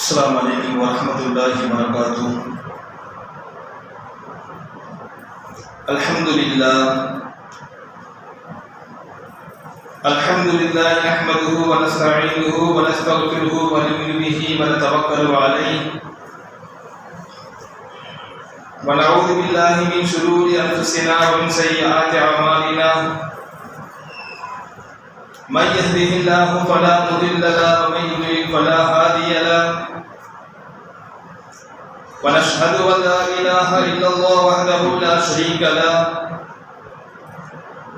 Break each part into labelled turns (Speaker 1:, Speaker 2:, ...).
Speaker 1: السلام عليكم ورحمة الله وبركاته. الحمد لله نحمده ونستعينه ونستغفره ونؤمن به ونتوكل عليه ونعوذ بالله من شرور أنفسنا ومن سيئات أعمالنا. من يهده الله فلا مضل له ومن يضلل فلا هادي له. ونشهد أن لا إله إلا الله وحده لا شريك له.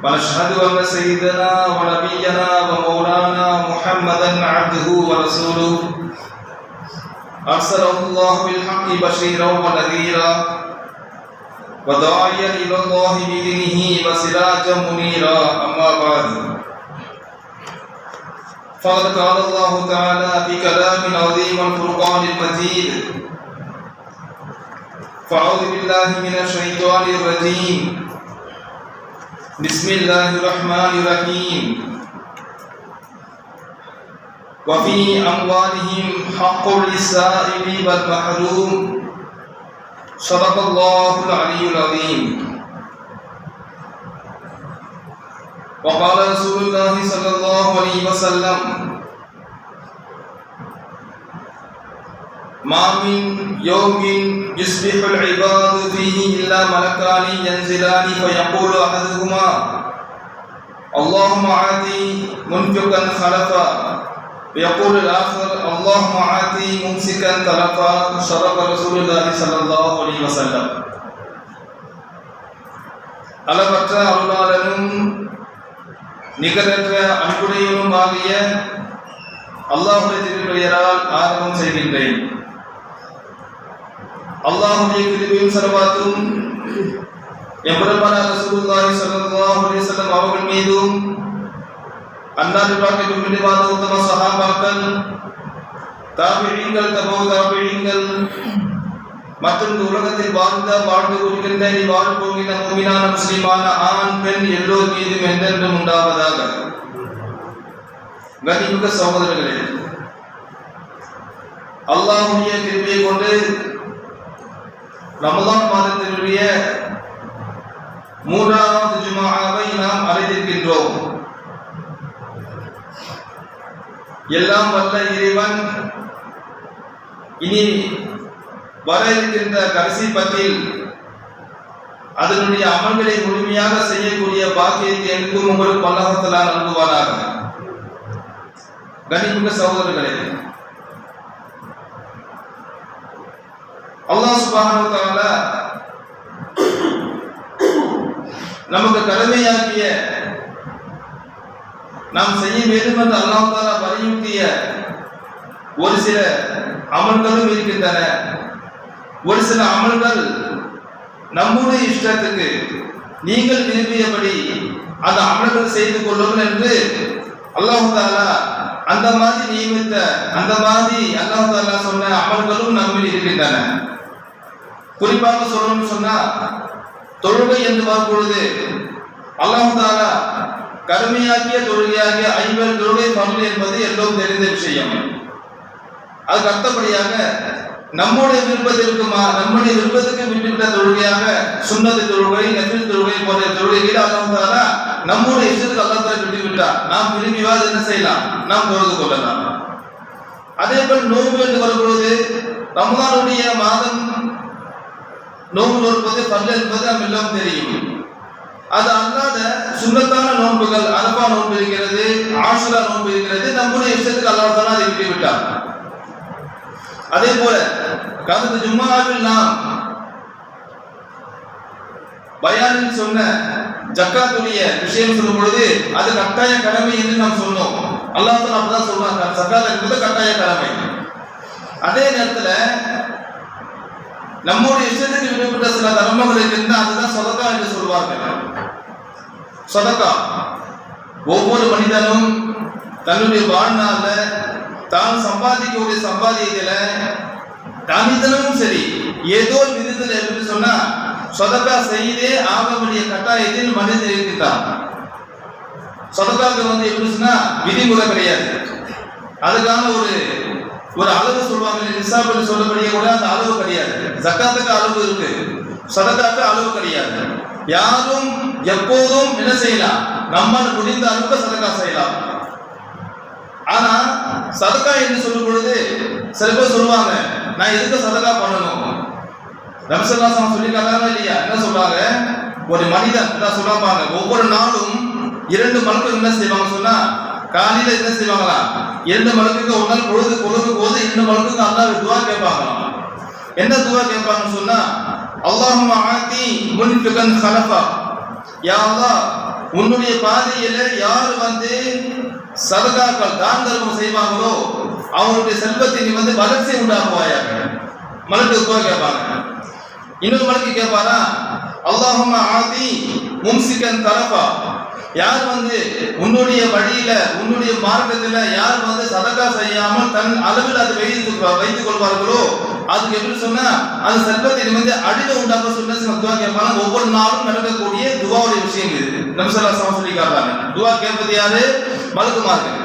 Speaker 1: ونشهد أن سيدنا ونبينا ومولانا محمدا عبده ورسوله أرسله الله بالحق بشيرا ونذيرا وداعيا إلى الله بإذنه وسراجا منيرا. أما بعد، فقد قال الله تعالى في كلام عظيم الفرقان المجيد: فأعوذ بالله من الشيطان الرجيم. بسم الله الرحمن الرحيم. وفي أموالهم حق للسائل والمحروم. صدق الله العلي العظيم. وقال رسول الله صلى الله عليه وسلم: ما من يوم يصبح العباد فيه إلا ملكان ينزلان فيقول أحدهما: اللهم آتِ منفقا خلفا، ويقول الآخر: اللهم آتِ ممسكا تلفا. صدق رسول الله صلى الله عليه وسلم. அளவற்ற அருளாளனும் நிகரற்ற அன்புடையவனும் ஆகிய அல்லாஹ்வுடைய திருப்பெயரால் ஆரம்பம் செய்கின்றேன். அல்லாஹ்வுடைய கிருபையும் ஸலவாத்தும் எம்பெருமானார் ரசூலுல்லாஹி ஸல்லல்லாஹு அலைஹி வஸல்லம் அவர்கள் மீதும், அன்னாரின் வாழ்க்கைக்கு பின்வாத உத்தம சஹாபாக்கள், தாபிஈன்கள், தபூ தாபிஈன்கள் மற்றும் இந்த உலகத்தில் வாழ்ந்து கொண்டிருக்கின்ற வாழ்ந்து போகின்ற முஃமினான முஸ்லிமான ஆண் பெண் எல்லோர் மீதும் என்றென்றும் உண்டாவதாக. கண்ணியமிக்க சகோதரர்களே, அல்லாஹ்வுடைய கிருபையை கொண்டு ரமலான் மாதத்தினுடைய 3வது ஜும்ஆவை நாம் அடைந்திருக்கின்றோம். எல்லாம் வல்ல இறைவன் இனி வர இருக்கின்ற கடைசி பத்தில் அதனுடைய அமல்களை முழுமையாக செய்யக்கூடிய பாக்கியத்தை எனக்கும் உங்களுக்கு அல்லாஹ் தஆலா நல்குவானாக. கண்ணியமிக்க சகோதரர்களே, அல்லாஹ் சுப்ஹானஹு வ தஆலா நமக்கு கடமையாக்கிய, நாம் செய்ய வேண்டும் என்று அல்லாஹ் தஆலா வலியுறுத்திய ஒரு சில அமல்களும் இருக்கின்றன. ஒரு சில அமல்கள் நம்முடைய இஷ்டத்துக்கு நீங்கள் விரும்பியபடி அந்த அமல்கள் செய்து கொள்ளுங்கள் என்று அல்லாஹ் தஆலா அந்த மாதிரி நியமித்த, அந்த மாதிரி அல்லாஹ் தஆலா சொன்ன அமல்களும் நம்மில் இருக்கின்றன. குறிப்பாக சொல்லணும்னு சொன்னா, தொழுகை என்று வரும்பொழுது அல்லாஹ் தஆலா கடுமையாக்கிய தொழுகையாகிய 50 தொழுகை பங்கு என்பது எல்லோரும் தெரிந்த விஷயம். அதுக்கு அடுத்தபடியாக நம்முடைய விருப்பத்துக்கு விட்டுவிட்ட தொழுகையாக சுன்னத்து தொழுகை, நஃபில் தொழுகை போன்ற தொழுகைகளை அல்லாஹ் தஆலா நம்முடைய இஷ்டத்துக்கு அல்லாஹ் தஆலா விட்டு விட்டார். நாம் விரும்பிவாது என்ன செய்யலாம்? நாம் தொழுது கொள்ளலாம். அதே போல் நோன்பு என்று வரும்பொழுது ரமலானுடைய மாதம் நோன்பு நோற்பது பர்ல் என்பது நாம் எல்லாம் தெரியும். அது அல்லாத சுன்னத்தான நோன்புகள், அரபா நோன்பு இருக்கிறது, ஆஷுரா நோன்பு இருக்கிறது, நம்முடைய இஷ்டத்துக்கு அல்லாஹ் தஆலா அதை விட்டு விட்டார். அதே போல கடந்த ஜும்ஆவில் நாம் பயானில் சொன்ன ஜக்காத்துடைய விஷயம் சொல்லும் பொழுது அது கட்டாய கடமை என்று நாம் சொன்னோம். அல்லாஹ் தஆலா அப்பதான் சொல்றாங்க, ஜக்காத் என்பது கட்டாய கடமை. அதே நேரத்தில் நம்முடைய இஷ்டத்துக்கு விடப்பட்ட சில தர்மங்கள் இருந்தால் அதுதான் சதகா என்று சொல்வார்கள். சதகா ஒவ்வொரு மனிதனும் தன்னுடைய வாழ்நாள்ல தான் சம்பாதிக்கக்கூடிய சம்பாதியத்துல தனிதனமும் சரி ஏதோ விதத்தில் என்று சொன்னா சதகா செய்தே ஆக வேண்டிய கட்டாயத்தில் மனிதன் இருக்கின்றான். சதகாக்கு எப்படி சொன்னா விதிமுறை கிடையாது. அதுக்கான ஒரு ஒரு அளவு சொல்லுவாங்க, நிசாப் சொல்லக்கூடிய கூட அந்த அளவு கிடையாது. ஜக்காத்துக்கு அளவு இருக்கு, சதகாக்கு அளவு கிடையாது. யாரும் எப்போதும் என்ன செய்யலாம், நம்மால் முடிந்த அளவுக்கு சதகா செய்யலாம். ஆனா சதகா என்று சொல்லும் பொழுது சில பேர் சொல்லுவாங்க, நான் எதுக்கு சதகா பண்ணணும்? நபி ஸல்லல்லாஹு அலைஹி வஸல்லம் சொல்லிருக்காங்களா இல்லையா? என்ன சொல்றாங்க, ஒரு மனிதன் என்ன சொல்றாங்க, ஒவ்வொரு நாளும் 2 மலக்கு என்ன செய்வாங்க சொன்னா, காலையில என்ன செய்வாங்களா, 2 மலக்குக்கு ஒரு நாள் பொழுது போது 2 மலக்குக்கு அல்லாஹ் துஆ கேட்பாங்களாம். என்ன துஆ கேட்பாங்கன்னு சொன்னா, அல்லாஹும்ம ஆதி முன்ஃபிகன் ஹலஃபா, யா அல்லாஹ் உன்னுடைய பாதையில யார் வந்து சதகாக்கள் தான தர்மம் செய்வாங்களோ அவங்களுடைய செல்வத்தை நீ வந்து வளர்ச்சி உண்டாக்குவாயாக. மலக்கு துஆ கேட்பாங்க. இன்னொரு மலக்கு கேட்பாரா, அல்லாஹும்ம ஆதி மும்சிகன் தரஃபா, யார் வந்து உன்னுடைய வழியில உன்னுடைய மார்க்கத்துல யார் வந்து சதகா செய்யாமல் தன் அளவில் அதை வைத்துக் கொள்வார்களோ அதுக்கு எப்படி சொன்னா அந்த செல்வத்தை வந்து அடிமை உண்டாக்க சொன்ன துவா கேட்பாங்க. ஒவ்வொரு நாளும் நடக்கக்கூடிய துவாவுடைய விஷயம் இது. நபி ஸல்லல்லாஹு அலைஹி வஸல்லம் சொல்லி காட்டுறாங்க, துவா கேட்பது யாரு, மலக்குமார்கள்.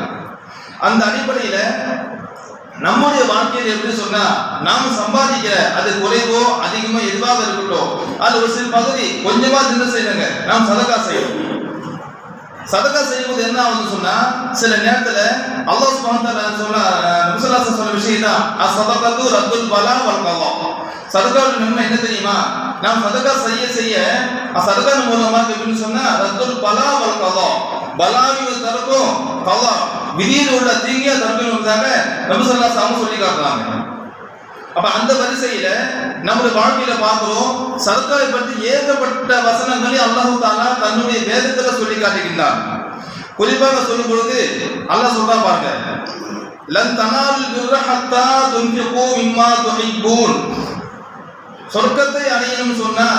Speaker 1: அந்த அடிப்படையில நம்முடைய வாழ்க்கையில் எப்படி சொன்னா, நாம சம்பாதிக்கிற அது குறைவோ அதிகமோ எதுவாக இருக்கட்டும், அது ஒரு சில பகுதி கொஞ்சமா என்ன செய்யணுங்க, நாம் சதகா செய்யணும். சதகா செய்யும்போது என்ன ஆகுதுன்னு சொன்னா, சில நேரத்துல அல்லாஹ் சுப்ஹானஹு வ தஆலா சொன்ன விஷயம் தான் அஸ்ஸதகத்து ரத்துல் பலா வல் கலா. சதகாவுடைய நன்மை என்ன தெரியுமா, நாம் சதகா செய்ய சதகா மூலமாக எப்படின்னு சொன்னா ரத்துல் பலா வல் கலா, பலாவின் தரக்கும் கலா விதியில் உள்ள தீங்கிய தரக்கும்ன்றதாக நபி ஸல்லல்லாஹு அலைஹி வஸல்லம் சொல்லி காட்டுறாங்க. அப்ப அந்த வரிசையில நம்முடைய வாழ்க்கையில பார்க்கிறோம், சதகாவை பற்றி ஏகப்பட்ட வசனங்களை அல்லாஹ் தஆலா தன்னுடைய வேதத்துல சொல்லி காட்டுகின்றார். குறிப்பாக சொல்லும் பொழுது அல்லாஹ் சொல்றா பாருங்க, லன் தனாலுல் பிர்ர ஹத்தா துன்ஃபிகு மிம்மா துஹிப்பூன். சொர்க்கத்தை அடையணும்னு சொன்னா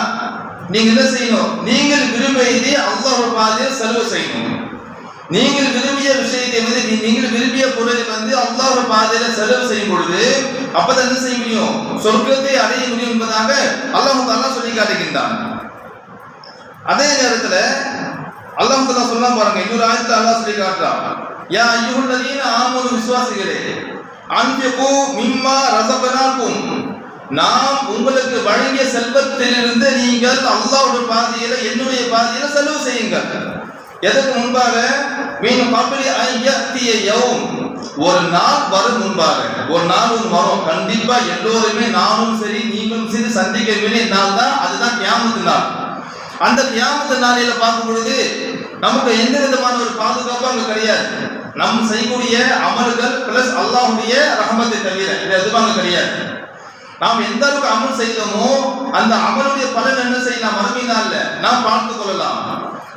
Speaker 1: நீங்க என்ன செய்யணும், நீங்கள் விரும்பியதை அல்லாஹ்வுடைய பாதையில் செலவு செய்யணும். நீங்கள் விரும்பிய விஷயத்தை வந்து நீங்கள் விரும்பிய பொருளை வந்து அல்லாஹ்வுடைய பாதையில செலவு செய்யும் பொழுது அப்பதான் என்ன செய்ய முடியும், சொர்க்கத்தை அடைய முடியும் என்பதாக அல்லாஹ் தஆலா சொல்லி காட்டுகின்றான். அதே நேரத்துல அல்லாஹ் தஆலா சொல்றா பாருங்க, இன்னொரு ஆயத்துல அல்லாஹ் சொல்லி காட்டுறான், யா அய்யுஹல்லதீன ஆமனு, விசுவாசிகளே, அன்ஃபிகு மிம்மா ரஸக்னாகும், நாம் உங்களுக்கு வழங்கிய செல்வத்திலிருந்து நீங்கள் அல்லாஹ்வுடைய பாதையில என்னுடைய பாதையில செலவு செய்யுங்கள். எதற்கு முன்பாக, மீன் கப்லி அன் யஅதிய யௌம், ஒரு நாள் வரும் முன்பாக. ஒரு நாள் வரும், கண்டிப்பா எல்லோருமே நானும் சரி நீங்களும் சரி சந்திக்க வேண்டிய நாள் தான், அதுதான் கியாமத்து நாள். அந்த கியாமத்து நாளில பார்க்கும் பொழுது நமக்கு எந்த விதமான ஒரு பாதுகாப்பும் அங்க கிடையாது. நம் செய்யக்கூடிய அமல்கள் பிளஸ் அல்லாஹ்வுடைய ரஹமத்தை தவிர இது எதுவும் கிடையாது. நாம் எந்த அளவுக்கு அமல் செய்தோமோ அந்த அமலுடைய பலன் என்ன செய்யலாம், மறுமை நாள்ல நாம் பார்த்துக் கொள்ளலாம்.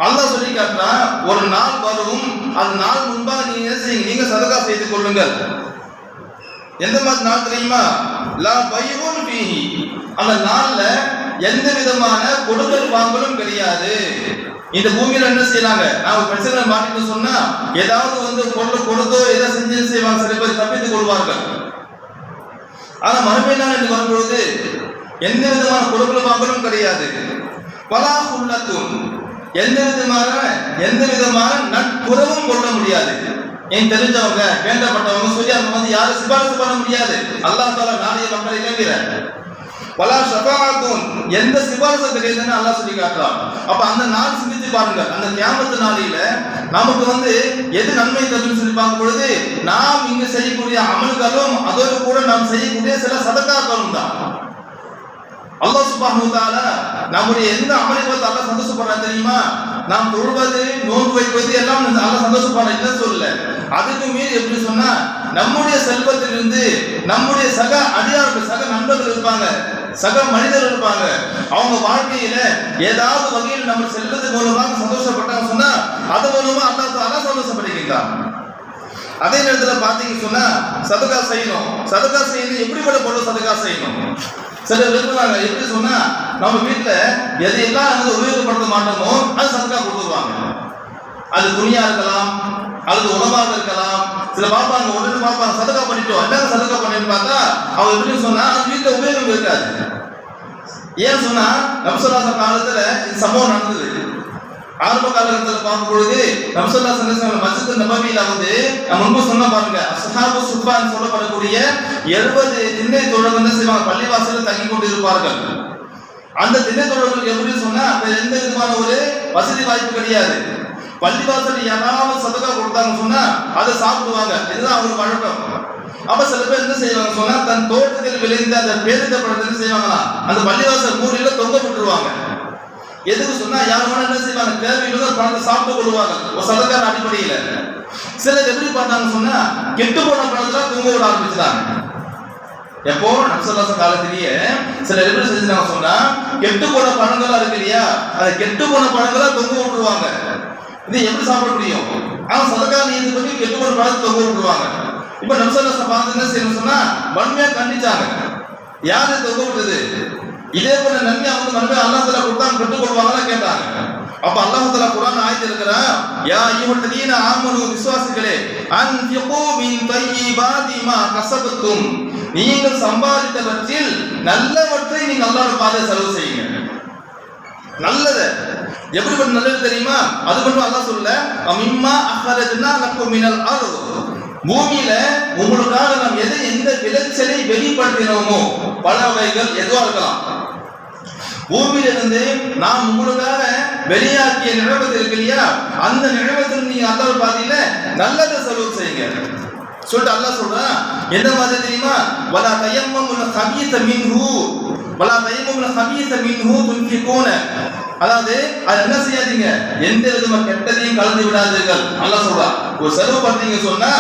Speaker 1: அல்லாஹ் சொல்லி காட்டுறா, ஒரு நாள் வரும், அந்த நாள் முன்பாக நீங்க செய்யுங்க, நீங்க சதகா செய்து கொள்ளுங்கள். எந்த மாதிரி நாள் தெரியுமா, லா பையுன் ஃபீஹி, அந்த நாள்ல எந்த விதமான கொடுக்கல் வாங்கலும் கிடையாது. இந்த பூமியில என்ன செய்யறாங்க, நான் பிரச்சனை மாட்டிட்டு சொன்னா ஏதாவது வந்து பொருள் கொடுத்தோ ஏதாவது செஞ்சு செய்வாங்க, சில பேர் தப்பித்துக் கொள்வார்கள். ஆனா மறுமை நாள் என்று வரும்பொழுது எந்த விதமான கொடுக்கல் வாங்கலும் கிடையாது. வலா குல்லத்துன், எந்த விதமான நட்புறவும் கொள்ள முடியாது. ஏன் தெரிஞ்சவங்க வேண்டப்பட்டவங்க சொல்லி அவங்க வந்து யாரும் சிபாரிசு பண்ண முடியாது, அல்லாஹ் தஆலா நாளைய மக்களை தவிர. வலா ஷஃபாஅத்துன், எந்த சிபாரிசும் கிடையாதுன்னு அல்லாஹ் சொல்லி காட்டுறான். அப்ப அந்த நாள் சிந்தித்து பாருங்க, அந்த கியாமத்து நாளில நமக்கு வந்து எது நன்மை தரும்னு சொல்லி பார்க்கும் பொழுது நாம் இங்கு செய்யக்கூடிய அமல்களும் அதோடு கூட நாம் செய்யக்கூடிய சில சதகாக்களும் தான். அல்லாஹ் சுப்ஹானஹு வ தஆலா நம்முடைய எந்த அமலை பார்த்து அல்லாஹ் சந்தோஷப்படுறான் தெரியுமா, நாம் தொழுவது நோன்பு வைப்பது எல்லாம் அல்லாஹ் சந்தோஷப்படுறான் என்ன சொல்லல. அதுக்கு மீறி எப்படி சொன்னா, நம்முடைய செல்வத்திலிருந்து நம்முடைய சக அடியார்கள் சக நண்பர்கள் இருப்பாங்க, சக மனிதர்கள் இருப்பாங்க, அவங்க வாழ்க்கையில ஏதாவது வகையில் நம்ம செல்வது மூலமாக சந்தோஷப்பட்டாங்க சொன்னா அது மூலமா அல்லாஹ் தஆலா சந்தோஷப்படுகின்றான். அதே நேரத்துல பாத்தீங்க சொன்னா சதகா செய்யணும். சதகா செய்யணும், எப்படிப்பட்ட பொருள் சதகா செய்யணும். சிலர் விரும்புவாங்க, எப்படி சொன்னா நம்ம வீட்டுல எதையெல்லாம் வந்து உபயோகப்படுத்த மாட்டோமோ அது சதகா கொடுத்துருவாங்க. அது துணியா இருக்கலாம் அல்லது உணவாக இருக்கலாம். சில பார்ப்பாங்க, உடனே பார்ப்பாங்க சதகா பண்ணிட்டோம், எல்லாரும் சதகா பண்ணிட்டு பார்த்தா அவங்க எப்படி சொன்னா அது வீட்டுல உபயோகம் இருக்காது. ஏன் சொன்னா நபி ஸல்லல்லாஹு அலைஹி வஸல்லம் காலத்துல இந்த சம்பவம் நடந்தது. ஆரம்ப காலகட்டத்தில் பார்க்கும் பொழுது ரசூலுல்லாஹி ஸல்லல்லாஹு அலைஹி வஸல்லம் மஸ்ஜித் நபவியில வந்து நம்ம முன்பு சொன்ன பாருங்க, அஸ்ஹாபு சுஃபான்னு சொல்லப்படக்கூடிய 70 திண்ணை தோழர்கள் என்ன செய்வாங்க, பள்ளிவாசலில் தங்கி கொண்டு இருப்பார்கள். அந்த திண்ணை தோழர்களுக்கு எப்படி சொன்னா, அந்த எந்த விதமான ஒரு வசதி வாய்ப்பு கிடையாது. பள்ளிவாசல் யாராவது சதகா கொடுத்தாங்க சொன்னா அதை சாப்பிடுவாங்க. இதுதான் அவங்களுக்கு வழக்கம். அப்ப சில பேர் என்ன செய்வாங்க சொன்னா, தன் தோட்டத்தில் விளைந்த அந்த பேரித்த பழத்தை என்ன செய்வாங்களா, அந்த பள்ளிவாசல் மூலையில தொங்க விட்டுருவாங்க. எதுக்கு சொன்னா, யாரும் என்ன செய்வாங்க, தேவையில்லாத பழத்தை சாப்பிட்டு கொள்வாங்க ஒரு சதகார அடிப்படையில. சிலர் எப்படி பண்ணாங்க சொன்னா, கெட்டு போன பழத்தை தொங்க விட ஆரம்பிச்சுட்டாங்க. எப்போ நபிசல்லாஹு காலத்திலேயே சிலர் எப்படி செஞ்சாங்க சொன்னா, கெட்டு போன பழங்களா இருக்கு இல்லையா, அதை கெட்டு போன பழங்களா தொங்க விட்டுருவாங்க. இது எப்படி சாப்பிட முடியும்? அவன் சதகா நீதி பண்ணி கெட்டு போன பழத்தை தொங்க விட்டுருவாங்க. இப்ப நபிசல்லாஹு பார்த்து என்ன செய்யணும் சொன்னா, வன்மையா கண்டிச்சாங்க. யாரு தொங்க விட்டது? இதே போல நன்மை அவங்க நன்மை அல்லாஹ் தஆலா கொடுத்தாங்க, பெற்றுக் கொள்வாங்களா கேட்டாங்க. அப்ப அல்லாஹ் தஆலா குர்ஆன் ஆயத்தில் இருக்கிறான், யா அய்யுஹல்லதீன ஆமனு, விசுவாசிகளே, அன்ஃபிகு மின் தய்யிபாதி மா கஸபத்தும், நீங்கள் சம்பாதித்தவற்றில் நல்லவற்றை நீங்க அல்லாஹ்வுடைய பாதையில் செலவு செய்யுங்க. நல்லது எப்படிப்பட்ட நல்லது தெரியுமா? அது மட்டும் அல்லாஹ் சொல்லல, அமிம்மா அஹ்ரஜ்னா லக்கும் மினல் அர்த், பூமியில உங்களுக்காக நாம் எந்த விளைச்சலை வெளிப்படுத்தினோமோ, பல வகைகள் எதுவா இருக்கலாம், பூமியிலிருந்து நாம் உங்களுக்காக வெளியாக்கிய நிழவத்து இருக்கு இல்லையா, அந்த நிழவத்தில் நீங்க அல்லாஹ் பாதியில நல்லதை செலவு செய்யுங்க சொல்லிட்டு அல்லாஹ் சொல்றான். எந்த மாதிரி தெரியுமா? வலா தயம்மமுல் கபீஸ மின்ஹு வலா தயம்மமுல் கபீஸ மின்ஹு துன்ஃபிகூன, அதாவது அது என்ன செய்யாதீங்க, எந்த விதமான கெட்டதையும் கலந்து விடாதீர்கள் அல்லாஹ் சொல்றான். ஒரு செலவு பண்றீங்க சொன்னா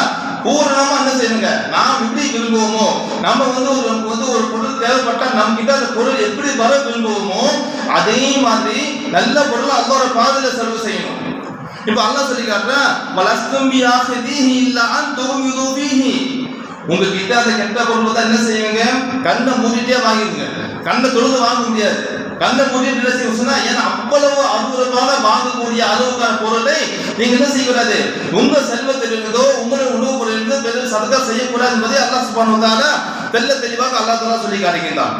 Speaker 1: பூரணமா என்ன செய்யுங்க, நாம் எப்படி விரும்புவோமோ, நம்ம ஒரு பொருள் தேவைப்பட்டா நம்ம கிட்ட அந்த பொருள் எப்படி வர விரும்புவோமோ அதே மாதிரி நல்ல பொருள் அல்லாஹ்வுடைய பாதையில செலவு செய்யணும். இப்ப அல்லாஹ் சொல்லி காட்டுறான், வலஸ்தும் பியாஹிதிஹி இல்லா அன் துமிது பிஹி, உங்ககிட்ட அந்த கெட்ட பொருள் தான் என்ன செய்யுங்க, கண்ணை மூடிட்டே வாங்கிடுங்க. கண்ணை தொழுது வாங்க முடியாது, கண்ணை மூடிட்டு என்ன செய்ய சொன்னா, ஏன்னா அவ்வளவு அற்புதமாக வாங்கக்கூடிய அளவுக்கான பொருளை நீங்க என்ன செய்யக்கூடாது, உங்க செல்வத்திலிருந்தோ உங்களுடைய உணவு பொருளிலிருந்தோ பெரும் சதகா செய்யக்கூடாது என்பதை அல்லாஹ் சுப்ஹானஹு வ தஆலா தெல்ல தெளிவாக அல்லாஹ் தஆலா சொல்லி காட்டுகின்றான்.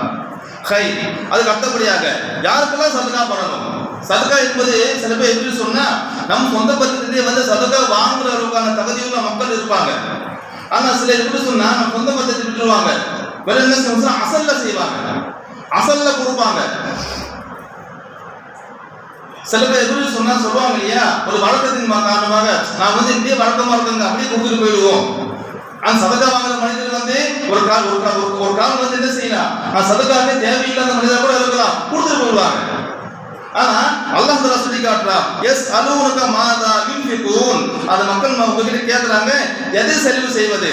Speaker 1: அதுக்கு அடுத்தபடியாக யாருக்கெல்லாம் சதகா பண்ணணும்? சதகா என்பது சில பேர் எப்படி சொன்னா, நம்ம சொந்த பத்திரத்திலே வந்து சதகா வாங்குற அளவுக்கான தகுதியுள்ள மக்கள் இருப்பாங்க. ஆனா சிலர் எப்படி சொன்னா, நம்ம சொந்த பத்திரத்தை விட்டுருவாங்க, வேற என்ன செய்வாங்க, அசல்ல செய்வாங்க, அசல்ல கொடுப்பாங்க. சில பேர் எப்படி சொன்னா சொல்லுவாங்க இல்லையா, ஒரு வழக்கத்தின் காரணமாக நான் வந்து இப்படியே வழக்கமா இருக்காங்க அப்படியே கொடுத்துட்டு போயிடுவோம். அந்த சதகா வாங்குற மனிதர் வந்து ஒரு காலம் வந்து என்ன செய்யலாம், அந்த சதகாவே தேவையில்லாத மனிதர் கூட இருக்கலாம், கொடுத்துட்டு போயிடுவாங்க. ஆனா அல்லாஹ் தஆலா சொல்லி காட்டுறான், எஸ் அலூனக மாதா யுன்ஃபிகூன், அந்த மக்கள் உங்ககிட்ட கேக்குறாங்க எதை செலவு செய்வது.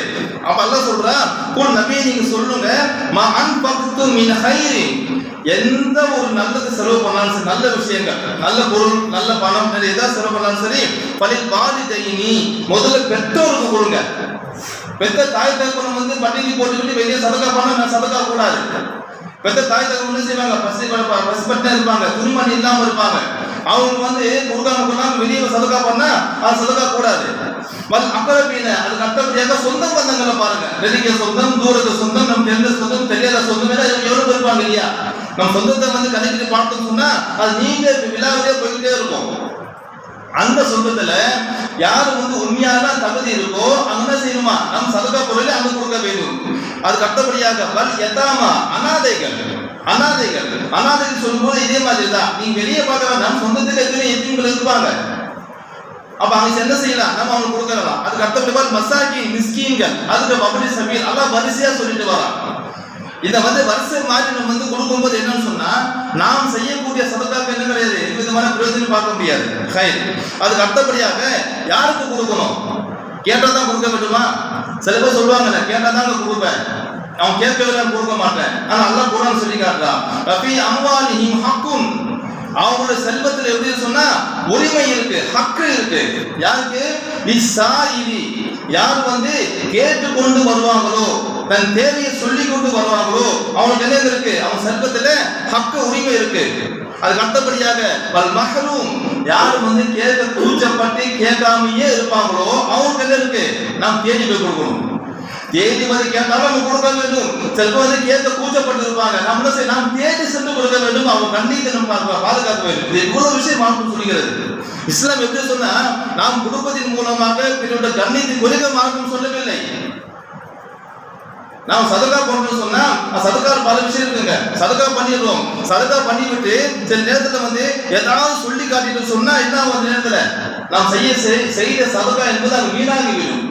Speaker 1: அப்ப அல்லாஹ் சொல்றான், குல் நபி நீங்க சொல்லுங்க, மா அன்ஃபக்து மின் ஹைரி, எந்த ஒரு நல்லது செலவு பண்ணாலும் சரி, நல்ல விஷயங்கள், நல்ல பொருள், நல்ல பணம், எதை செலவு பண்ணாலும் சரி, பலில் வாலிதைனி, முதல்ல பெற்றோருக்கு கொடுங்க. பெத்த தாய் தகப்பன் வந்து பட்டினி போட்டுக்கிட்டு வெளியே சதகா பண்ண சதகா கூடாது. பெத்த தாய் தகவல் என்ன செய்வாங்க, பசிப்பட்டு இருப்பாங்க, துணிமணி இல்லாம இருப்பாங்க, அவங்க வந்து கொடுக்காம கொள்ளாம வெளியே சதகா பண்ணா அது சதகா கூடாது. அக்கறப்பீன அதுக்கு அடுத்தபடியாக சொந்த பந்தங்களை பாருங்க, வெளிய சொந்தம், தூரத்து சொந்தம், நம்ம தெரிந்த சொந்தம், தெரியாத சொந்தம் எவ்வளவு இருப்பாங்க இல்லையா. நம்ம சொந்தத்தை வந்து கணக்கிட்டு பார்த்தோம்னு சொன்னா அது நீங்க விழாவிலே போய்கிட்டே இருக்கும். அந்த சொந்தத்துல யாரு வந்து உண்மையான தகுதி இருக்கோ அங்க என்ன செய்யணுமா, நம்ம சதகா பொருளை அங்க கொடுக்க வேண்டும். அதுக்கு அடுத்தபடியாக பல் யதாமா, அனாதைகள் சொல்லும்போது இதே மாதிரி தான், நீங்க வெளியே பார்க்க வேண்டாம், சொந்தத்துல எத்தனை எத்தீம்கள் இருப்பாங்க, அப்ப அவங்க என்ன செய்யலாம், நம்ம அவங்களுக்கு கொடுக்கலாம். அதுக்கு அடுத்தபடி மசாகின், மிஸ்கீன்கள், அதுக்கு வபடி சபீல், அல்லாஹ் வரிசையா சொல்லிட்டு வரான். இதை வந்து வரிசை மாதிரி நம்ம வந்து கொடுக்கும்போது என்னன்னு சொன்னா, நாம் செய்யக்கூடிய சதகாக்கு என்ன கிடையாது, எந்த விதமான பிரயோஜனம் பார்க்க முடியாது. அதுக்கு அடுத்தபடியாக யாருக்கு கொடுக்கணும், கேட்டா தான் கொடுக்க வேண்டுமா? சில பேர் சொல்லுவாங்க கேட்டா தாங்க கொடுப்பேன், அவன் கேட்கவில்லை கொடுக்க மாட்டேன். ஆனா அல்லாஹ் குர்ஆன் சொல்லி காட்டுறான், ரஃபி அம்வாலிஹிம் ஹக்கும், அவங்களுடைய செல்வத்தில் எப்படி சொன்னா உரிமை இருக்கு, ஹக்கு இருக்கு. யாருக்கு? லிஸ்ஸாயிலி, யார் வந்து கேட்டு கொண்டு வருவாங்களோ, தன் தேவையை சொல்லி கொண்டு வருவாங்களோ அவனுக்கு என்ன இருக்கு, அவன் செல்வத்துல ஹக்கு உரிமை இருக்கு. அதுக்கு அடுத்தபடியாக வல் மஹ்ரூம், யார் வந்து கேட்க கூச்சப்பட்டு கேட்காமையே இருப்பாங்களோ அவங்களுக்கு என்ன இருக்கு, நாம் தேடி போய் கொடுக்கணும். தேடி வந்து கேட்டாலும் நம்ம கொடுக்க வேண்டும். சில பேர் வந்து கேட்க கூச்சப்பட்டு இருப்பாங்க. நம்ம நாம் தேடி சென்று கொடுக்க வேண்டும். அவங்க கண்ணீரை நம்ம பாதுகாக்க வேண்டும். இது இவ்வளவு விஷயம் மார்க்கம் சொல்கிறது. இஸ்லாம் எப்படி சொன்னா, நாம் கொடுப்பதின் மூலமாக பின்னோட கண்ணீரை குறைக்க மார்க்கம் சொல்லவில்லை. நாம் சதகா பண்றோம்னு சொன்னா சதகா பல விஷயம் இருக்குங்க. சதகா பண்ணிடுறோம். சதகா பண்ணிவிட்டு சில நேரத்துல வந்து ஏதாவது சொல்லி காட்டிட்டு சொன்னா என்ன ஒரு நேரத்துல நாம் செய்த சதகா என்பது அது வீணாகி விடும்.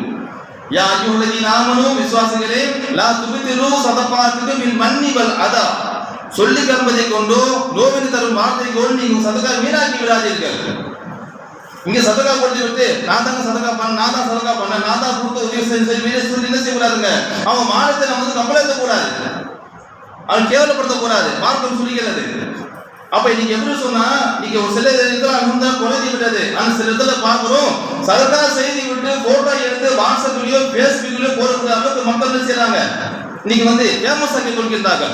Speaker 1: யா அய்யுஹல்லதீன ஆமனூ, விசுவாசிகளே, லா துப்திலூ ஸதகாத்துக்கும் பில் மன்னி வல் அதா, சொல்லி கற்பதை கொண்டோ நோவினை தரும் வார்த்தை கொண்டு நீங்கள் சதகா வீணாக்கி விடாதீர்கள். இங்க சதகா கொடுத்து விட்டு நான் தாங்க சதகா பண்ண, நான் தான் சதகா பண்ண, நான் தான் கொடுத்து உதவி சொல்லி என்ன செய்யக்கூடாதுங்க. அவங்க மானத்தை நம்ம வந்து கம்பளத்த கூடாது, அவன் கேவலப்படுத்த கூடாது. மார்க்கம் சொல்லிக்கிறது. அப்ப இன்னைக்கு எப்படி சொன்னா, நீங்க ஒரு சில இதெல்லாம் குறைஞ்சி விட்டது. ஆனா சில இடத்துல பாக்குறோம், சதகா செய்தி விட்டு போட்டோ எடுத்து வாட்ஸ்அப்லயோ பேஸ்புக்லயோ போடக்கூடிய அளவுக்கு மக்கள் என்ன செய்யறாங்க, இன்னைக்கு வந்து ஃபேமஸ் ஆக்கி கொள்கின்றாங்க.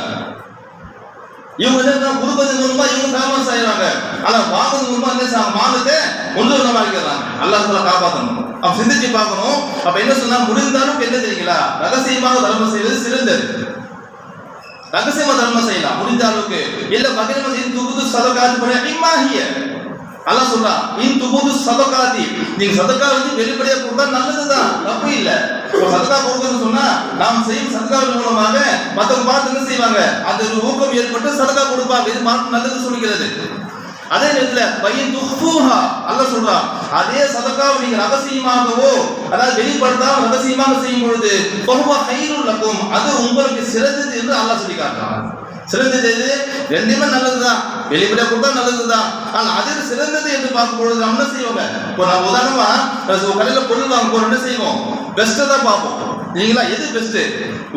Speaker 1: இவங்க என்ன கொடுப்பது மூலமா இவங்க ஃபேமஸ் ஆயிடுறாங்க. ஆனா வாங்குறது மூலமா என்ன மானத்தை ஒன்று ஆக்கிடுறாங்க. அல்லாஹ் தஆலா காப்பாற்றணும். அப்ப சிந்திச்சு பார்க்கணும். அப்ப என்ன சொன்னா, முடிந்தாலும் என்ன தெரியுங்களா, ரகசியமாக தர்மம் செய்வது சிறந்தது. ரகசியமா தர்மம் செய்யலாம் முடிந்த அளவுக்கு. இல்ல பகிரங்க இன் துபுது சதகாத் பரஹிமாஹிய, அல்லாஹ் சொல்றா, இன் துபுது சதகாதி, நீங்க சதகா வந்து வெளிப்படையா கொடுத்தா நல்லதுதான், தப்பு இல்ல. சதகா கொடுக்கணும்னு சொன்னா நாம் செய்யும் சதகாவின் மூலமாக மத்தவங்க பார்த்து என்ன செய்வாங்க, அது ஒரு ஊக்கம் ஏற்பட்டு சதகா கொடுப்பாங்க. இது மார்க்கம் நல்லது சொல்கிறது. அதே நேரத்துல பையன் துஃபூஹா, அல்லாஹ் சொல்றான், அதே சதகாவை நீங்க ரகசியமாகவோ அதாவது வெளிப்படுத்தாம ரகசியமாக செய்யும் பொழுது ஃபஹுவ கைருல் லக்கும், அது உங்களுக்கு சிறந்தது என்று அல்லாஹ் சொல்லி காட்டுறான். சிறந்தது எது? ரெண்டுமே நல்லதுதான், வெளிப்படையா கொடுத்தா நல்லதுதான். ஆனா அது சிறந்தது என்று பார்க்கும்பொழுது நம்ம என்ன செய்வோங்க, இப்போ நம்ம உதாரணமா கடையில பொருள் வாங்க போறோம், என்ன செய்வோம், பெஸ்ட்டை தான் பார்ப்போம். நீங்களா எது பெஸ்ட்?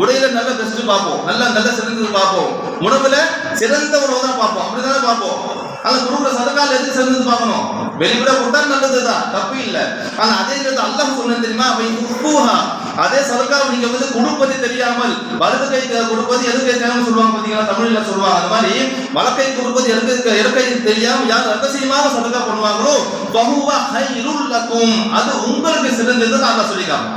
Speaker 1: உடையில நல்ல பெஸ்ட் பார்ப்போம், நல்ல சிறந்தது பார்ப்போம், உணவுல சிறந்த உணவு தான் பார்ப்போம், அப்படிதானே பார்ப்போம். ஆனா கொடுக்குற சதகால எது சிறந்தது பார்க்கணும், வெளிப்படையா கொடுத்தா நல்லதுதான், தப்பு இல்லை. ஆனா அதே நேரத்தில் அல்லாஹ் சொன்னது தெரியுமா, அதே சதகாவை நீங்க வந்து கொடுப்பது தெரியாமல் வலது கை கொடுப்பது எது கை தெரியாமல் சொல்லுவாங்க பாத்தீங்களா, தமிழ்ல சொல்லுவாங்க. அந்த மாதிரி வலக்கை கொடுப்பது இடக்கை தெரியாம யார் ரகசியமாக சதகா பண்ணுவாங்களோ ஃபஹுவ கைருல் லக்கும், அது உங்களுக்கு சிறந்ததுன்னு அல்லாஹ் சொல்லிக்காங்க.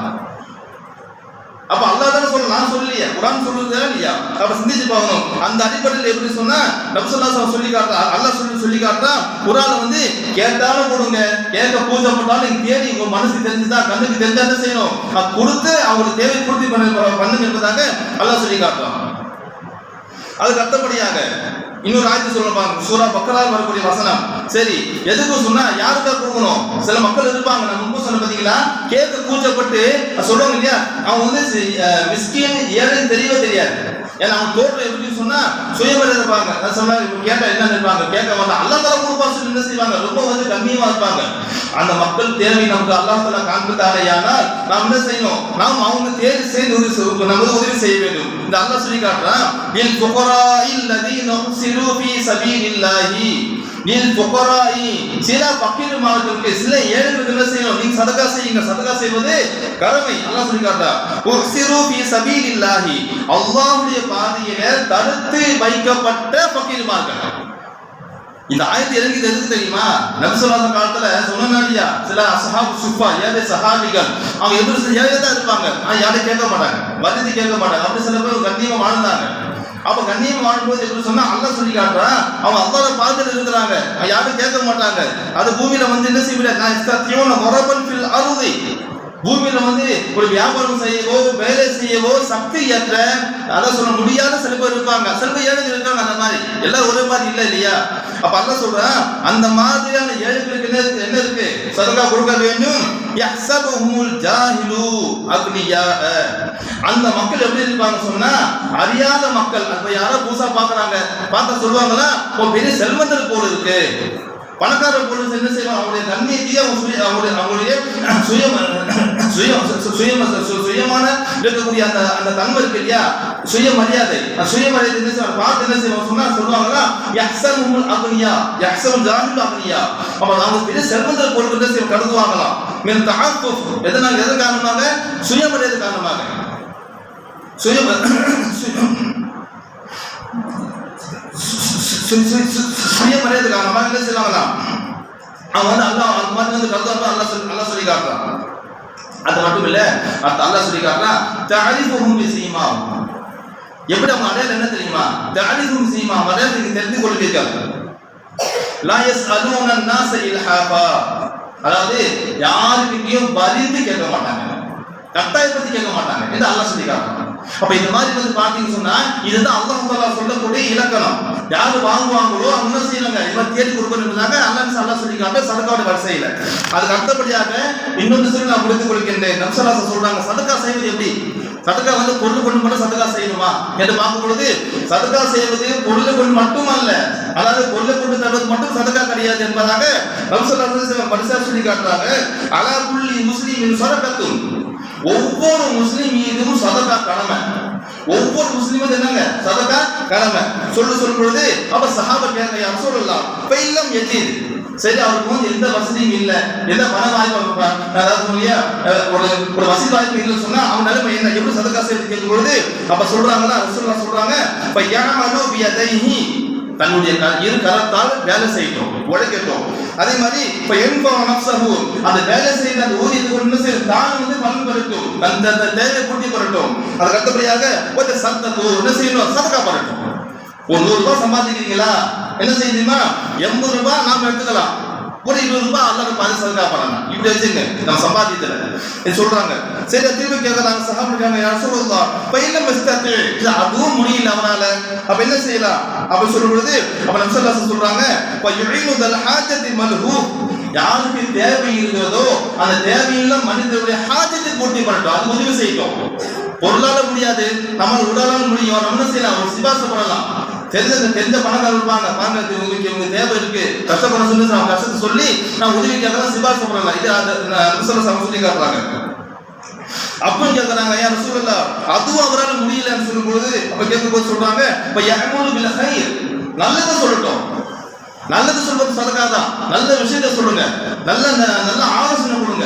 Speaker 1: அப்ப அல்லாஹ் தானே சொல்ல, நான் சொல்லலையே, குர்ஆன் சொல்லுதா இல்லையா? அப்ப சிந்திச்சு பார்க்கணும். அந்த அடிப்படையில் எப்படி சொன்னா, நபி ஸல்லல்லாஹு அலைஹி வஸல்லம் சொல்லி காட்டுறா, அல்லாஹ் சொல்லி காட்டுறா, குர்ஆன்ல வந்து கேட்டாலும் கொடுங்க, கேட்க பூஜைப்பட்டாலும் நீங்க தேடி உங்க மனசுக்கு தெரிஞ்சுதா, கண்ணுக்கு தெரிஞ்சா என்ன செய்யணும், அது கொடுத்து அவங்களுக்கு தேவை பூர்த்தி பண்ணுங்க என்பதாக அல்லாஹ் சொல்லி காட்டுறான். அதுக்கு அடுத்தபடியாக இன்னொரு ஆயத்து சொல்லுவாங்க, சூரா பக்கரால வரக்கூடிய வசனம். சரி, எதுக்கு சொன்னா யாருக்கா கொடுக்கணும்? சில மக்கள் இருப்பாங்க, நம்ம முன்பு சொன்ன பாத்தீங்களா, கேட்க கூச்சப்பட்டு சொல்லுவாங்க இல்லையா, அவங்க வந்து மிஸ்கின் ஏழைன்னு தெரியவே தெரியாது. ஏன்னா அவங்க தோற்றம் எப்படி சொன்னா சுயமரியாதை இருப்பாங்க. அது சொன்னா கேட்டா என்ன இருப்பாங்க, கேட்க மாட்டாங்க, அல்லாஹ் தஆலா கொடுப்பா சொல்லி என்ன செய்வாங்க, ரொம்ப வந்து கம்மியமா இருப்பாங்க. அந்த மக்கள் தேவை நமக்கு அல்லாஹ் தஆலா காண்பித்தாலேயானால் நாம் என்ன செய்யணும், நாம் அவங்க தேடி செய்து நமது உதவி செய்ய வேண்டும். இந்த அல்லாஹ் சொல்லி காட்டுறான், இல் ஃபுகராஇல் லதீன உஸிலு ஃபீ சபீலில்லாஹி, நீல் ஃபுகராஇ, சில ஃபக்கீர் மக்களுக்கு, சில ஏழைகளுக்கு என்ன செய்யணும், நீங்க சதகா செய்யுங்க. சதகா செய்வது கடமை. அல்லாஹ் சொல்லி காட்டுறான், உஸிரு ஃபீ சபீலில்லாஹி, அல்லாஹ்வுடைய பாதையில தடுத்து வைக்கப்பட்ட ஃபக்கீர்மார்கள். இந்த ஆயத்து இறங்கிது எதுக்கு தெரியுமா, நபி ஸல்லல்லாஹு அலைஹி காலத்துல சொன்னாடியா, சில அஸ்ஹாபு சுஃபா, ஏழை சஹாபிகள், அவங்க எப்படி ஏழையா தான் இருப்பாங்க, யாரையும் கேட்க மாட்டாங்க, வசதி கேட்க மாட்டாங்க. அப்படி சில பேர் கண்ணியமா வாழ்ந்தாங்க. அப்ப கண்ணியம் வாழும்போது எப்படி சொன்னா அல்லாஹ் சொல்லி காட்டுறான், அவங்க அல்லாஹ்வை பார்த்துட்டு இருக்கிறாங்க, யாரும் கேட்க மாட்டாங்க. அது பூமியில வந்து என்ன செய்யல, நான் இஸ்தத்தியோன மரபன் ஃபில் அர்தி, பூமியில வந்து ஒரு வியாபாரம் செய்யவோ வேலை செய்யவோ சக்தி ஏற்ற அதை சொல்ல முடியாத சில பேர் இருப்பாங்க, சில பேர் ஏழைகள் இருக்காங்க. அந்த மாதிரி எல்லாரும் ஒரே மாதிரி இல்லை இல்லையா? அப்ப அல்லாஹ் சொல்றான், அந்த மாதிரியான ஏழைகளுக்கு என்ன இருக்கு, சதகா கொடுக்க வேண்டும். யஹ்சபுஹுல் ஜாஹிலு அக்னியா, அந்த மக்கள் எப்படி இருப்பாங்க சொன்னா அறியாத மக்கள். அப்ப யாரோ புதுசா பாக்குறாங்க, பார்க்க சொல்லுவாங்களா, ஒரு பெரிய செல்வந்தர் போல இருக்கு, பணக்கார போலீஸ் என்ன செய்வாங்க, அவங்களுடைய நன்மையை அவங்களுடைய சுயமான இருக்கக்கூடிய அந்த தன்மை இருக்கு இல்லையா, சுயமரியாதை, சுயமரியாதை என்ன செய்வாங்க, பார்த்து என்ன செய்வாங்க சொன்னா சொல்லுவாங்களா, யஹ்சபுல் அக்னியா யஹ்சபுல் ஜாஹில் அக்னியா, அப்ப அவங்க பெரிய செல்வந்தர் போல என்ன செய்வாங்க, கருதுவாங்களாம். மின் தஅஃபுஃப், எது காரணமாக, சுயமரியாதை காரணமாக, சுயமரியாதை காரணமாக என்ன செய்வாங்களா, அவங்க வந்து அல்லாஹ் அந்த மாதிரி வந்து கருதுவாங்க. அல்லாஹ் சொல்லி காட்டுறான். அது மட்டும் இல்ல, அல்லாஹ் சொல்லி காட்டுறான், தஅரிஃபுஹும் பிஸீமாஹும். எப்படி அவங்க அடையாளம் என்ன தெரியுமா? தஅரிஃபுஹும் பிஸீமாஹும், அடையாளத்தை தெரிந்து கொள்வீர்கள். லா யஸ்அலூன அன்-நாஸ இல்ஹாஃபா, அதாவது யாருக்கிட்டையும் பரிந்து கேட்க மாட்டாங்க, கட்டாயப்படுத்தி கேட்க மாட்டாங்க என்று அல்லாஹ் சொல்லி காட்டுறான். அப்ப இந்த மாதிரி பாத்தீங்கன்னு சொன்னா இதுதான் அல்லாஹ் தஆலா சொல்லக்கூடிய இலக்கணம். யாரு வாங்குவாங்களோ அவங்க செய்யறாங்க, இவர் தேடி கொடுக்கணும்னாங்க அல்லாஹ் சொல்லி காட்ட சதகாவோட வரிசையில. அதுக்கு அடுத்தபடியாக இன்னொரு சொல்லி நான் முடித்துக் கொள்கின்றேன். நபி ஸல்லல்லாஹு அலைஹி சொல்றாங்க, சதகா செய்வது எப்படி? சதகா பொருள் கொண்டு மட்டும் சதகா செய்யணுமா என்று பார்க்கும் பொழுது, சதகா செய்வது பொருளை கொண்டு மட்டுமல்ல, அதாவது பொருளை கொண்டு தருவது மட்டும் சதகா கிடையாது என்பதாக நபி ஸல்லல்லாஹு அலைஹி வஸல்லம் பரிசா சொல்லி காட்டுறாங்க. அலா குல்லி முஸ்லிமின் ஸதகத்துன், ஒவ்வொரு முஸ்லிம் மீதும் சதகா கடமை. ஒவ்வொரு முஸ்லிமும் என்னங்க சதகா கடமை சொல்லும் பொழுது, அப்ப சஹாபா கேட்க யா ரசூலல்லாஹ் ஃபைலம் யஜித், சரி அவருக்கு எந்த வசதியும் இல்ல, எந்த பண வாய்ப்பு, அதாவது ஒரு வசதி வாய்ப்பு இல்லைன்னு சொன்னா அவன் நிலைமை என்ன, எப்படி சதகா செய்து கேட்கும் பொழுது அப்ப சொல்றாங்களா ரசூலுல்லாஹ் சொல்றாங்க, ஃபயஅமலு பியதைஹி, தன்னுடைய இரு கரத்தால் வேலை செய்யட்டும், உழைக்கட்டும். அதே மாதிரி இப்ப அந்த வேலை செய்த அந்த ஊதியத்தை கொண்டு தான் பலன் பெறட்டும், அந்த தேவையை பூர்த்தி பெறட்டும். அதுக்கு அடுத்தபடியாக கொஞ்சம் என்ன செய்யணும், சதகா பண்ணட்டும். ஒரு 100 ரூபாய் சம்பாதிக்கிறீங்களா, என்ன செய்யுமா 80 ரூபாய் நாம எடுத்துக்கலாம், ஒரு 20 ரூபாய் அல்லாஹ்வுக்கு பாதி சதகா பண்ணலாம். இப்படி வச்சுங்க நம்ம சம்பாதித்தல சொல்றாங்க. சரி திரும்ப கேட்கறாங்க சஹாபாக்கள், யா ரசூலுல்லாஹ் ஃபைலம் மஸ்தத், அதுவும் முடியல அவனால, அப்ப என்ன செய்யலாம் அப்ப சொல்லும் பொழுது அப்ப நபி ஸல்லல்லாஹு அலைஹி வஸல்லம் சொல்றாங்க, ஃபயுஈனு தல் ஹாஜத்தி மல்ஹூப், யாருக்கு தேவை இருக்கிறதோ அந்த தேவையுள்ள மனிதனுடைய ஹாஜத்தை பூர்த்தி பண்ணட்டும், அது உதவி செய்யட்டும். பொருளால முடியாது, நம்ம உடலால முடியும், நம்ம என்ன செய்யலாம், ஒரு சிபாரிசு பண்ணலாம். தெரிஞ்ச பணக்காரர் இருப்பாங்க, பாருங்க இவங்க தேவை இருக்கு, கஷ்டப்பட சொல்லி அவங்க கஷ்டத்தை சொல்லி நான் உதவிக்காக சிபாரிசு பண்ணலாம். இது நபி ஸல்லல்லாஹு அலைஹி வஸல்லம் சொல்லி காட்டுறாங்க. அப்ப கேட்கறாங்க, யா ரசூலல்லாஹ் அதுவும் அவரால் முடியலன்னு சொல்லும் பொழுது அப்ப கேட்கும்போது சொல்றாங்க, இப்ப யஅமுலு பில் கைர், நல்லதை சொல்லட்டும். நல்லது சொல்றது சதகா தான், நல்ல விஷயத்தை சொல்லுங்க, நல்ல ஆலோசனை கொடுங்க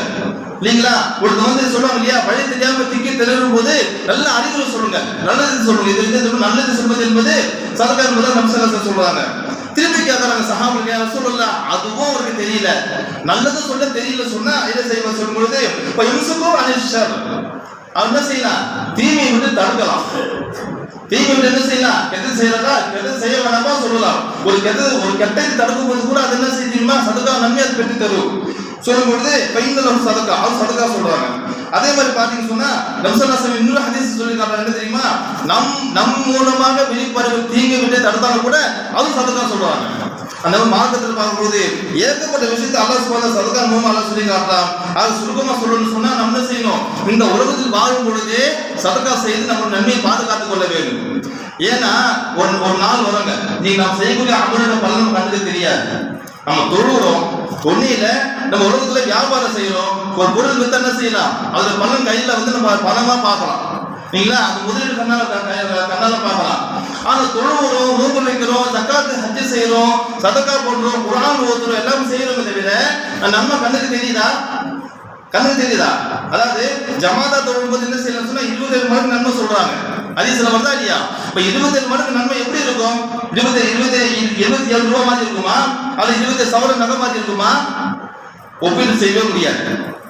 Speaker 1: இல்லைங்களா. ஒருத்தர் சொல்லுவாங்க இல்லையா, வழி தெரியாம திக்கி திணறும் போது நல்ல அறிவுரை சொல்லுங்க, நல்லது சொல்லுங்க. இது நல்லது சொல்வது என்பது சதகா என்பதை நபி ஸல்லல்லாஹு அலைஹி வஸல்லம் சொல்றாங்க. திருப்பி கேட்கறாங்க சஹாபாக்கள், யா ரசூலல்லாஹ் அதுவும் அவருக்கு தெரியல, நல்லது சொல்ல தெரியல சொன்னா என்ன செய்வ சொல்லும் பொழுது இப்ப யும்சுகு அனிஷ் ஷர், அவன் என்ன செய்யலாம், தீமையை விட்டு தடுக்கலாம். தீமை விட்டு என்ன செய்யலாம், கெட்டது செய்யறதா கெட்டது செய்ய வேணாமா சொல்லலாம். ஒரு கெட்டதை தடுக்கும் போது கூட அது என்ன செய்யுமா, சதகா நன்மை அது பெற்று தரும் சொல்லும் பொழுது பைந்தல் சதகா, அது சதகா சொல்றாங்க. அதே மாதிரி பாத்தீங்கன்னு சொன்னா நபி ஸல்லல்லாஹு அலைஹி வஸல்லம் இன்னொரு ஹதீஸ் சொல்லி காட்டுறாங்க, என்ன தெரியுமா, நம் மூலமாக வெளிப்படும் தீங்கை விட்டு தடுத்தாலும் கூட அது சதகா சொல்றாங்க. அந்த மார்க்கத்தில் பார்க்கும்போது ஏகப்பட்ட விஷயத்தை அல்லாஹ் சுப்ஹானஹு சதகா மூலமா அல்லாஹ் சொல்லி காட்டுறான். அது சுருக்கமா சொல்லணும்னு சொன்னா நம்ம என்ன செய்யணும், இந்த உலகத்தில் வாழும் பொழுதே சதகா செய்து நம்ம நன்மையை பாதுகாத்துக் கொள்ள வேண்டும். ஏன்னா ஒரு நாள் வருங்க, நீங்க நாம் செய்யக்கூடிய அமலோட பலன் கண்ணுக்கு தெரியாது. நம்ம தொழுகிறோம், தொன்னியில நம்ம உலகத்துல வியாபாரம் செய்யறோம், ஒரு பொருள் வித்து என்ன செய்யலாம், அதுல பலன் கையில நம்ம பணமா பார்க்கலாம் இல்லைங்களா, அது முதலீடு கண்ணால பார்க்கலாம். ஆனா தொழுகிறோம், நோன்பு வைக்கிறோம், ஜக்காத்து ஹஜ் செய்யறோம், சதகா போடுறோம், குர்ஆன் ஓதுறோம், எல்லாமே செய்யறோமே தவிர நம்ம கண்ணுக்கு தெரியுதா? அதாவது ஜமாதா தொழும்போது என்ன செய்யலாம் சொன்னா 27 மடங்கு நன்மை சொல்றாங்க, ஹதீஸ்ல வருதா இல்லையா? இப்ப 27 மடங்கு நன்மை எப்படி இருக்கும்? 27 ரூபாய் மாதிரி இருக்குமா, அது 27 சவரன் நகை மாதிரி இருக்குமா? ஒப்பீடு செய்யவே முடியாது.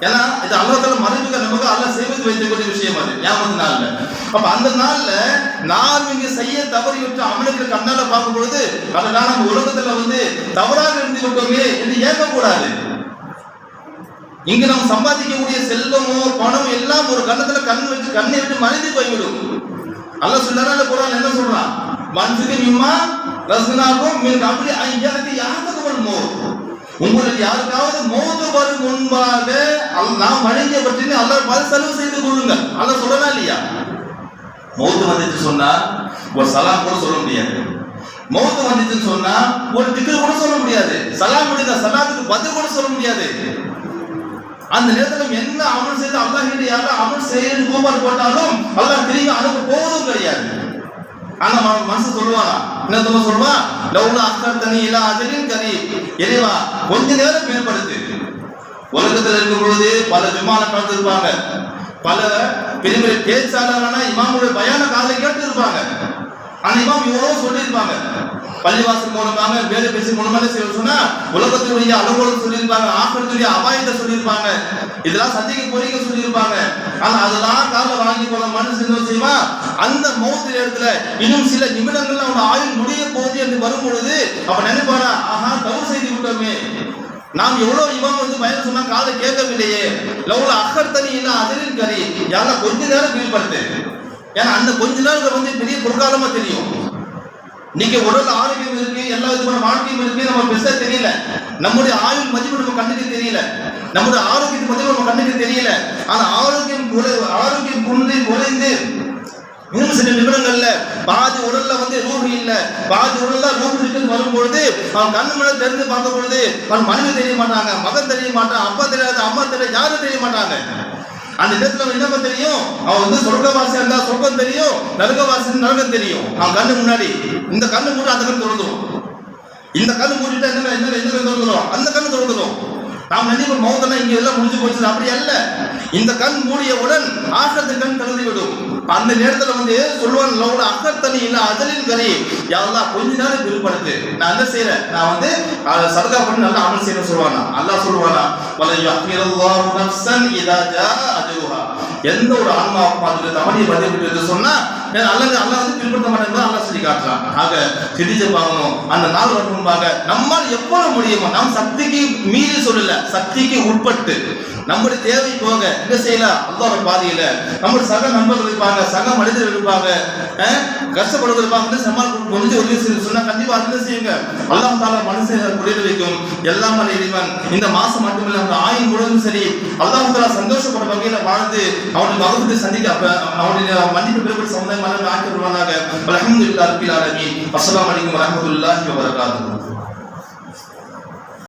Speaker 1: ஏன்னா இது அல்லாஹ் தஆலா மறைமுக நமக்கு அல்லாஹ் செய்வது வைக்கக்கூடிய விஷயம், அது கியாமத் நாள்ல. அப்ப அந்த நாள்ல நாம் இங்க செய்ய தவறிவிட்ட அமல்களை கண்ணால பார்க்கும் பொழுது அதனால நம்ம உலகத்துல தவறாக இருந்து விட்டோமே என்று ஏற்கக்கூடாது. இங்க நம்ம சம்பாதிக்கக்கூடிய செல்வமோ பணமோ எல்லாம் ஒரு கண்ணத்துல கண்ணை விட்டு மறைந்து போய்விடும். அல்லாஹ் சொல்றானே, குர்ஆன் என்ன சொல்றான், மன்சுக்கு மிம்மா ரஸ்னாகும் மின் கப்லி அய்யாதி யாதகுல் மௌத், உங்களுக்கு யாருக்காவது மௌத் வரும் முன்பாக நாம் வழங்கியவற்றினை அல்லாஹ் பால் செலவு செய்து கொள்ளுங்க. அல்லாஹ் சொல்லனா இல்லையா? மௌத் வந்துட்டு சொன்னா ஒரு சலாம் கூட சொல்ல முடியாது, மௌத் வந்துச்சுன்னு சொன்னா ஒரு திக்ர் கூட சொல்ல முடியாது, சலாம் முடிந்த சலாத்துக்கு பதில் கூட சொல்ல முடியாது. அந்த நேரத்தில் என்ன அமல் செய்து அல்லாஹ் கிட்ட யாரும் அமல் செய்யணும் கூப்பாடு போட்டாலும் அல்லாஹ் திரும்பி அனுப்ப போவதும் கிடையாது. ஆனா மனசு சொல்லுவானா, என்ன சொல்லுவா, லவ்லா அக்தர்தனி இலா அஜலின் கரீப், இறைவா கொஞ்ச நேரம் மேம்படுத்து. உலகத்தில் இருக்கும் பொழுது பல விமான கலந்து இருப்பாங்க, பல பெரிய பேச்சாளரான இமாமுடைய பயான காதை கேட்டு இருப்பாங்க, அந்த இமாம் இவ்வளவு சொல்லி இருப்பாங்க, பள்ளிவாசல் மூலமாக வேலை பேசி மூலமாக சொன்னா உலகத்தினுடைய அளவுகளும் சொல்லியிருப்பாங்க, ஆக்கிரத்துடைய அபாயத்தை சொல்லியிருப்பாங்க, இதெல்லாம் சந்திக்க போறீங்க சொல்லியிருப்பாங்க. ஆனா அதெல்லாம் கால வாங்கி போன மனுஷன் செய்வா அந்த மௌத்து நேரத்துல இன்னும் சில நிமிடங்கள்ல அவன் ஆயுள் முடிய போகுது என்று வரும் பொழுது அப்ப நினைப்பாரா, ஆஹா தவறு செய்து விட்டோமே, நாம் எவ்வளவு இமாம் பயன் சொன்னா காதை கேட்கவில்லையே, லவ்ல அக்கர் தனி இல்ல அதிலின் கறி யாரெல்லாம் கொஞ்ச நேரம் கீழ்படுத்து. ஏன்னா அந்த கொஞ்ச நேரம் பெரிய பொற்காலமா தெரியும். இன்னைக்கு உடல் ஆரோக்கியம் இருக்கு, எல்லா விதமான வாழ்க்கையும் இருக்கு, நம்ம பெருசா தெரியல. நம்முடைய ஆயுள் மதிப்பு நம்ம கண்ணுக்கு தெரியல, நம்முடைய ஆரோக்கியத்தை பத்தி நம்ம கண்ணுக்கு தெரியல. ஆனா ஆரோக்கியம் குறைந்து இன்னும் சில நிமிடங்கள்ல பாதி உடல்ல ரூஹு இல்ல, பாதி உடல்ல ரூஹு இருக்குன்னு வரும்பொழுது அவன் கண்ணு மேல தெரிஞ்சு பார்க்கும் பொழுது அவன் மனைவி தெரிய மாட்டாங்க, மகன் தெரிய மாட்டான், அப்பா தெரியாது, அம்மா தெரியாது, யாரும் தெரிய மாட்டாங்க. அந்த இடத்துல என்ன தெரியும், அவன் சொர்க்கவாசியா இருந்தா சொர்க்கம் தெரியும், நரகவாசி நரகம் தெரியும். அவன் கண்ணு முன்னாடி இந்த கண்ணு மூடி அந்த கண்ணு திறந்துடும், இந்த கண்ணு மூடிட்டா என்ன திறந்துடும், அந்த கண்ணு திறந்துடும். நாம் நினைப்போம் மௌத்தனா இங்க எல்லாம் முடிஞ்சு போச்சு, அப்படி அல்ல. இந்த கண் மூடியவுடன் ஆகத்தின் கண் திறந்து விடும். அந்த நேரத்துல சொல்லுவான், லவ்ல அக்கர் தனி இல்ல அதிலின் கறி யாரெல்லாம் கொஞ்ச நேரம் விருப்பப்படுத்து, நான் என்ன செய்யறேன், நான் சதகா பண்ணி நல்லா அமல் செய்யணும் சொல்லுவானா. அல்லாஹ் சொல்லுவானா, வலயஹ்மிருல்லாஹு நஃப்ஸன் இதா ஜா அஜ்ருஹா, எந்த ஒரு ஆன்மா பார்த்துட்டு தவறியை பதிவிட்டு சொன்னா அல்லாஹ் பின்பற்ற மாட்டேங்கிறத அல்லாஹ் சொல்லி காட்டுறான். ஆக சிந்திச்சு பார்க்கணும், அந்த நாள் வரும் முன்பாக நம்மால் எவ்வளவு முடியுமோ, நம் சக்திக்கு மீறி சொல்லல, சக்திக்கு உட்பட்டு நம்முடைய தேவை போக என்ன செய்யலாம், அல்லாஹ்வுடைய பாதையில நம்முடைய சக நண்பர்கள் இருப்பாங்க, சக மனிதர்கள் இருப்பாங்க, கஷ்டப்படுறது இருப்பாங்க, சமாள முடிஞ்ச உதவி சொன்னா கண்டிப்பா அதை செய்யுங்க. அல்லாஹ் தஆலா மனுஷனை குறைய வைக்கும். எல்லாம் இறைவன் இந்த மாசம் மட்டுமில்ல அந்த ஆயுள் முழுவதும் சரி அல்லாஹ் தஆலா சந்தோஷப்பட்ட வகையில வாழ்ந்து அவனுடைய மகத்துவத்தை சந்திக்க அவனுடைய மன்னிப்பு பெறப்பட்ட சமுதாயம் ஆக்கி வருவானாக. அல்ஹம்துலில்லாஹி ரப்பில் ஆலமீன். அஸ்ஸலாமு அலைக்கும் வரஹ்மத்துல்லாஹி வபரகாத்துஹு.